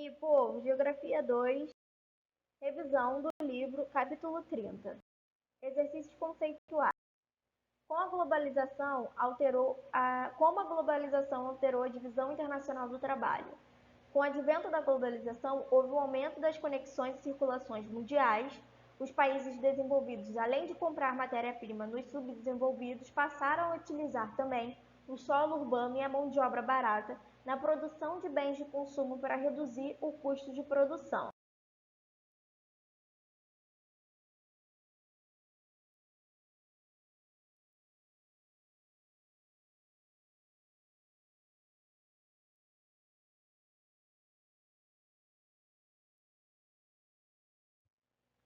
E, pô, Geografia 2, revisão do livro, capítulo 30. Exercícios conceituais. Como a globalização alterou a divisão internacional do trabalho. Com o advento da globalização, houve um aumento das conexões e circulações mundiais. Os países desenvolvidos, além de comprar matéria-prima nos subdesenvolvidos, passaram a utilizar também o solo urbano e a mão de obra barata na produção de bens de consumo para reduzir o custo de produção.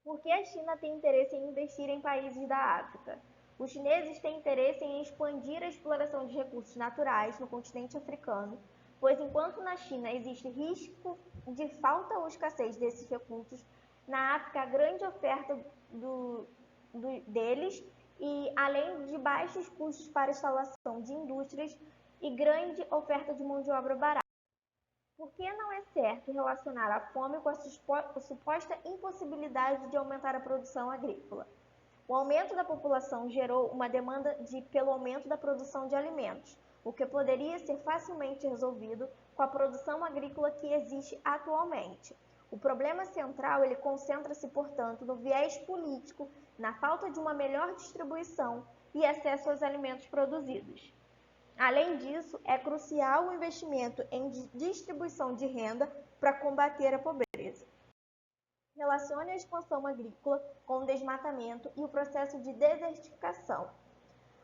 Por que a China tem interesse em investir em países da África? Os chineses têm interesse em expandir a exploração de recursos naturais no continente africano, pois enquanto na China existe risco de falta ou escassez desses recursos, na África há grande oferta deles e além de baixos custos para a instalação de indústrias e grande oferta de mão de obra barata. Por que não é certo relacionar a fome com a suposta impossibilidade de aumentar a produção agrícola? O aumento da população gerou uma demanda pelo aumento da produção de alimentos, o que poderia ser facilmente resolvido com a produção agrícola que existe atualmente. O problema central ele concentra-se, portanto, no viés político, na falta de uma melhor distribuição e acesso aos alimentos produzidos. Além disso, é crucial o investimento em distribuição de renda para combater a pobreza. Relacione a expansão agrícola com o desmatamento e o processo de desertificação.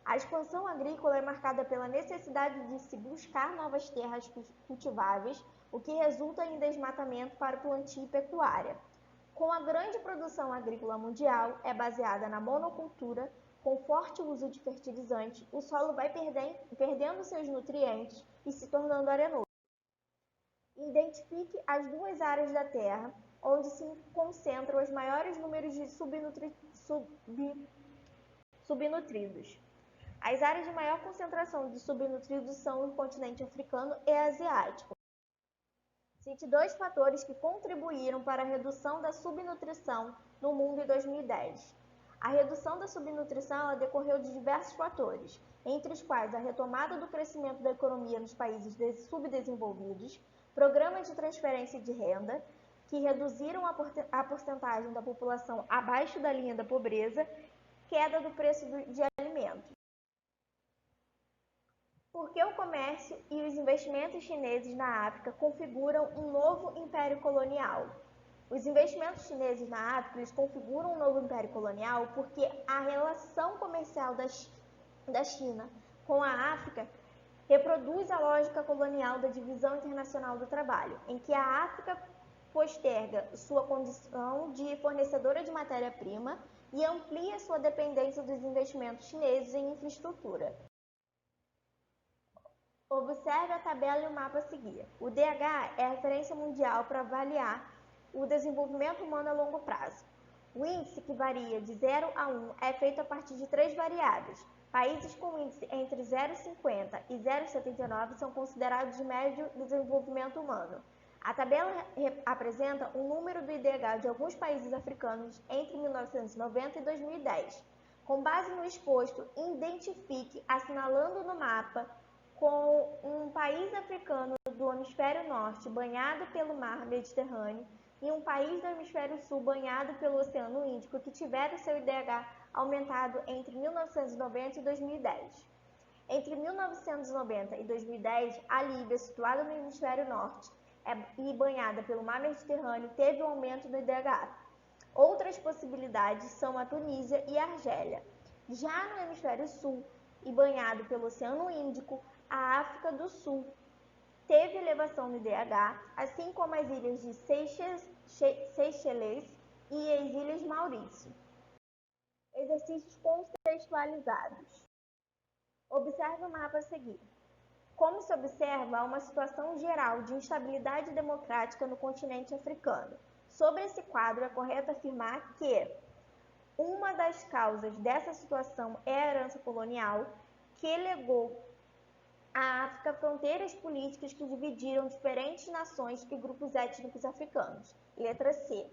A expansão agrícola é marcada pela necessidade de se buscar novas terras cultiváveis, o que resulta em desmatamento para o plantio e pecuária. Com a grande produção agrícola mundial, é baseada na monocultura, com forte uso de fertilizantes, o solo vai perdendo seus nutrientes e se tornando arenoso. Identifique as duas áreas da Terra onde se concentram os maiores números de subnutridos. As áreas de maior concentração de subnutridos são o continente africano e asiático. Cite dois fatores que contribuíram para a redução da subnutrição no mundo em 2010. A redução da subnutrição decorreu de diversos fatores, entre os quais a retomada do crescimento da economia nos países subdesenvolvidos, programas de transferência de renda, que reduziram a porcentagem da população abaixo da linha da pobreza, queda do preço de alimentos. Por que o comércio e os investimentos chineses na África configuram um novo império colonial? Os investimentos chineses na África eles configuram um novo império colonial porque a relação comercial da China com a África reproduz a lógica colonial da divisão internacional do trabalho, em que a África posterga sua condição de fornecedora de matéria-prima e amplia sua dependência dos investimentos chineses em infraestrutura. Observe a tabela e o mapa a seguir. O DH é a referência mundial para avaliar o desenvolvimento humano a longo prazo. O índice, que varia de 0 a 1, é feito a partir de 3 variáveis. Países com índice entre 0,50 e 0,79 são considerados de médio desenvolvimento humano. A tabela apresenta o número do IDH de alguns países africanos entre 1990 e 2010. Com base no exposto, identifique, assinalando no mapa, com um país africano do hemisfério norte banhado pelo mar Mediterrâneo e um país do hemisfério sul banhado pelo Oceano Índico que tiveram seu IDH aumentado entre 1990 e 2010. Entre 1990 e 2010, a Líbia, situada no hemisfério norte e banhada pelo mar Mediterrâneo, teve um aumento do IDH. Outras possibilidades são a Tunísia e a Argélia. Já no hemisfério sul e banhado pelo Oceano Índico, a África do Sul teve elevação no IDH, assim como as ilhas de Seychelles e as Ilhas Maurício. Exercícios contextualizados. Observe o mapa a seguir. Como se observa, há uma situação geral de instabilidade democrática no continente africano. Sobre esse quadro, é correto afirmar que uma das causas dessa situação é a herança colonial, que legou a África fronteiras políticas que dividiram diferentes nações e grupos étnicos africanos. Letra C.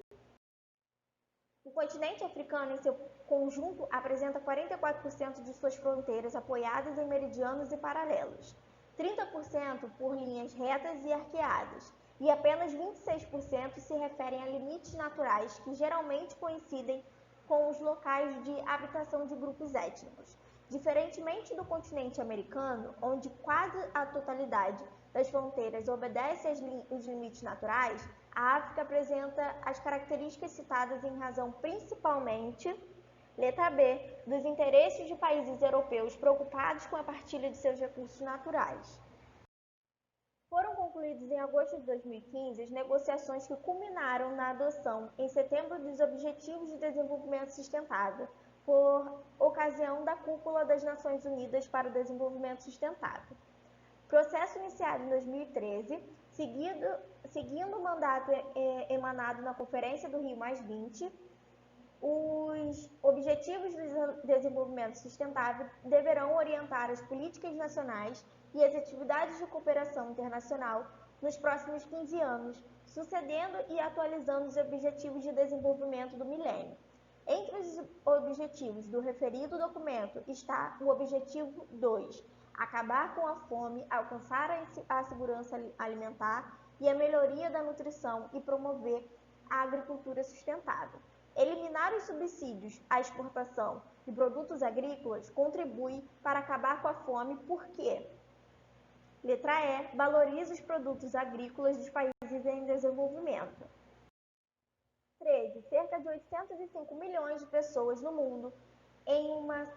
O continente africano, em seu conjunto, apresenta 44% de suas fronteiras apoiadas em meridianos e paralelos, 30% por linhas retas e arqueadas, e apenas 26% se referem a limites naturais que geralmente coincidem com os locais de habitação de grupos étnicos. Diferentemente do continente americano, onde quase a totalidade das fronteiras obedece aos limites naturais, a África apresenta as características citadas em razão principalmente, letra B, dos interesses de países europeus preocupados com a partilha de seus recursos naturais. Foram concluídas em agosto de 2015 as negociações que culminaram na adoção, em setembro, dos Objetivos de Desenvolvimento Sustentável, por ocasião da Cúpula das Nações Unidas para o Desenvolvimento Sustentável. Processo iniciado em 2013, seguindo o mandato emanado na Conferência do Rio+20, os Objetivos de Desenvolvimento Sustentável deverão orientar as políticas nacionais e as atividades de cooperação internacional nos próximos 15 anos, sucedendo e atualizando os Objetivos de Desenvolvimento do Milênio. Entre os objetivos do referido documento está o Objetivo 2, acabar com a fome, alcançar a segurança alimentar e a melhoria da nutrição e promover a agricultura sustentável. Eliminar os subsídios à exportação de produtos agrícolas contribui para acabar com a fome porque, letra E, valoriza os produtos agrícolas dos países em desenvolvimento. 13. Cerca de 805 milhões de pessoas no mundo, uma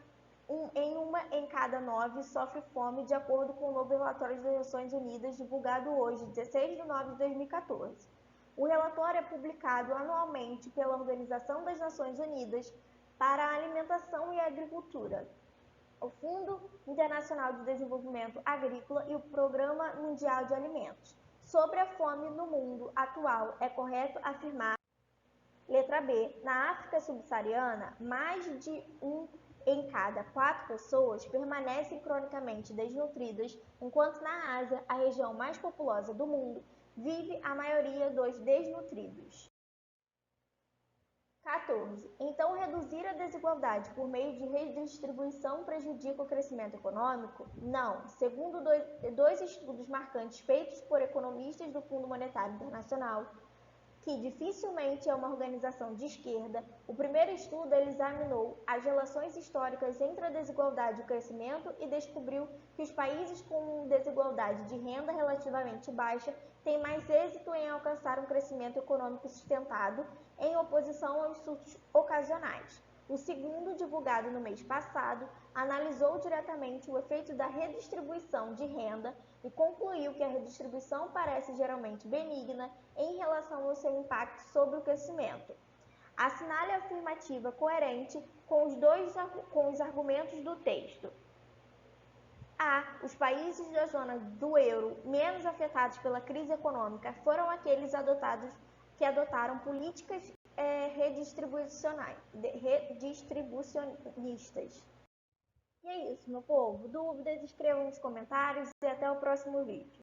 em cada 9 sofre fome, de acordo com o novo relatório das Nações Unidas, divulgado hoje, 16 de nove de 2014. O relatório é publicado anualmente pela Organização das Nações Unidas para a Alimentação e a Agricultura, o Fundo Internacional de Desenvolvimento Agrícola e o Programa Mundial de Alimentos. Sobre a fome no mundo atual, é correto afirmar, letra B, na África subsaariana, mais de 1 em cada 4 pessoas permanecem cronicamente desnutridas, enquanto na Ásia, a região mais populosa do mundo, vive a maioria dos desnutridos. 14. Então, reduzir a desigualdade por meio de redistribuição prejudica o crescimento econômico? Não. Segundo dois estudos marcantes feitos por economistas do Fundo Monetário Internacional, que dificilmente é uma organização de esquerda, o primeiro estudo examinou as relações históricas entre a desigualdade e o crescimento e descobriu que os países com desigualdade de renda relativamente baixa têm mais êxito em alcançar um crescimento econômico sustentado, em oposição aos surtos ocasionais. O segundo, divulgado no mês passado, analisou diretamente o efeito da redistribuição de renda e concluiu que a redistribuição parece geralmente benigna em relação ao seu impacto sobre o crescimento. Assinale a afirmativa coerente com os argumentos do texto. A. Os países da zona do euro menos afetados pela crise econômica foram aqueles que adotaram políticas redistribucionistas. E é isso, meu povo. Dúvidas, escrevam nos comentários e até o próximo vídeo.